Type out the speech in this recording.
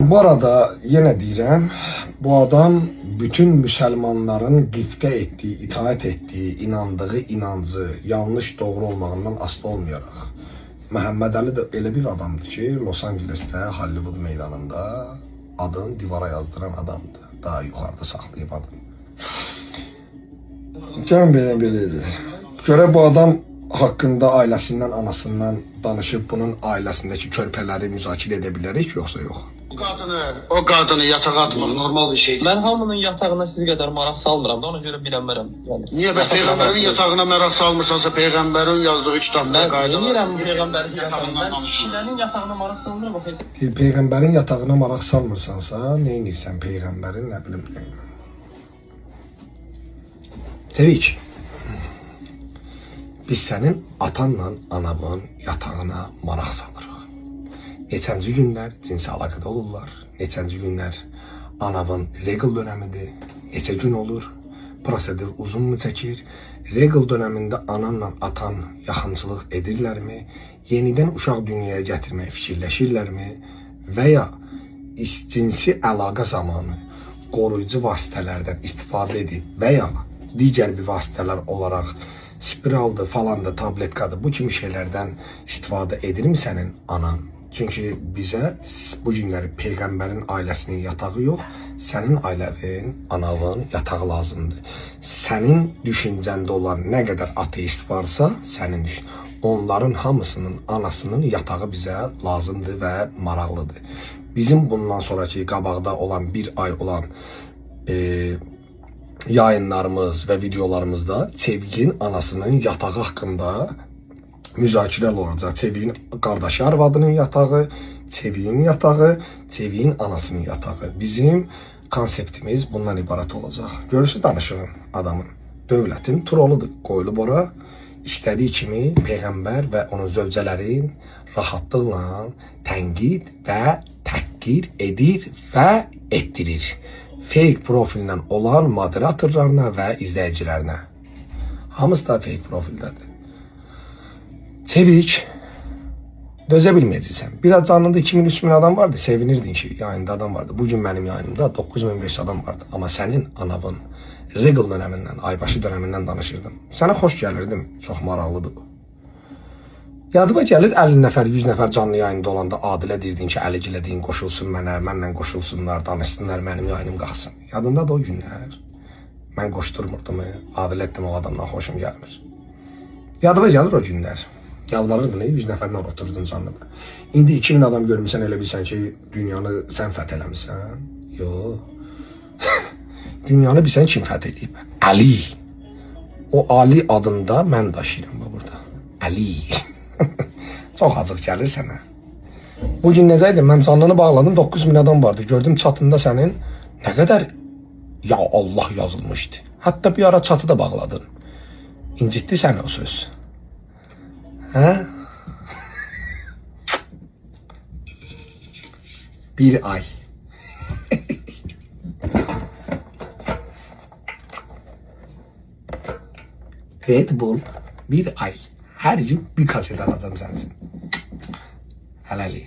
Bu arada yine deyirəm, bu adam bütün Müslümanların qifte ettiği, itaat ettiği, inandığı inancı yanlış doğru olmağından aslı olmayaraq. Məhəmməd Əli də elə bir adamdır ki, Los Angeles'te Hollywood meydanında adını divara yazdıran adamdır. Daha yukarıda saxlayıb adını. Gəlin belə. Görə bu adam hakkında ailəsindən, anasından danışıb bunun ailəsindəki körpələri müzakirə edə bilərik, yoxsa yox? O kadını yatağa atmaq normal bir şey. Mən hamının yatağına siz qədər maraq salmıram da, ona görə bilənmərəm. Yəni, Niye bəs Peyğəmbərin yatağına merak salmırsansa Peyğəmbərin yazdığı kitabda mən qaydalar. bilmirəm Peyğəmbərin yatağına. Yatağından Mən danışıram. kişilərin yatağına maraq salmıram. Baxın. Peyğəmbərin yatağına maraq salmırsansa, nə edirsən Peyğəmbərin, nə bilim. Təbii ki, biz sənin atanla anavın yatağına maraq salırıq. Neçənci günlər cinsi əlaqədə olurlar. Neçənci günlər anavın regal dönəmidir. Neçə gün olur. Prosedur uzun mu çəkir? Regal dönəmində ananla atan yaxınçılıq edirlərmi? Yenidən uşaq dünyaya gətirmək fikirləşirlərmi? Və ya cinsi əlaqə zamanı qoruyucu vasitələrdən istifadə edib və ya digər bir vasitələr olaraq spiraldır, falandır, tabletkadır, bu kimi şeylərdən istifadə edirmi sənin anan? Çünkü bize bu günləri Peyğəmbərin ailəsinin yatağı yox, sənin ailənin, anavın yatağı lazımdır. Sənin düşüncəndə olan nə qədər ateist varsa, sənin düşün. Onların hamısının anasının yatağı bizə lazımdır və maraqlıdır. Bizim bundan sonraki qabaqda olan bir ay olan yayınlarımız və videolarımızda Çevik'in anasının yatağı haqqında müzakirələr olacaq. Çevik'in qardaşı arvadının yatağı, Çevik'in yatağı, Çevik'in anasının yatağı. Bizim konseptimiz bundan ibaret olacaq. Görürsünüz danışığın adamın. Dövlətin troludur. Qoyulub ora istədiyi kimi Peyğəmbər və onun zövcələrin rahatlıqla tənqid və təhqir edir və etdirir. Fake profildən olan moderatorlarına və izləyicilərinə. Hamısı da fake profildədir. Çevik, dözə bilməyəcəksən. Biraz canlıda 2000-3000 adam vardı, sevinirdin ki, yayında adam vardı. Bugün mənim yayınımda 9500 adam vardı. Amma sənin anavın regal dönəmindən, aybaşı dönəmindən danışırdım. Sənə xoş gəlirdim, çox maraqlıdır bu. Yadıma gəlir 50 nəfər, 100 nəfər canlı yayında olanda Adilə deyirdin ki, Əligilə deyin qoşulsun mənə, mənlə qoşulsunlar, danışsınlar, mənim yayınım qalxsın. Yadında da o günlər. Mən qoşturmurdum, Adilə etdim, o adamdan xoşum gəlmir. Yadıma gəlir o günlər. Yalvarırdın, 100 nəfərlə oturdun canlıda. İndi 2000 adam görmüsən, elə bilsən ki, dünyanı sən fəth eləmişsən. Yox. Dünyanı bilsən kim fəth eləyib? Əli. O Ali adında mən daşıyıram burada. Əli. Çox acıq gəlir sənə. Bugün necəydi? Mən canlını bağladım, 9000 adam vardı. Gördüm çatında sənin nə qədər ya Allah yazılmışdı. Hətta bir ara çatı da bağladın. İncitdi səni o söz. Hə? Bir ay. Red Bull bir ay. Her gün bir kaset alacağım sensin. Helali.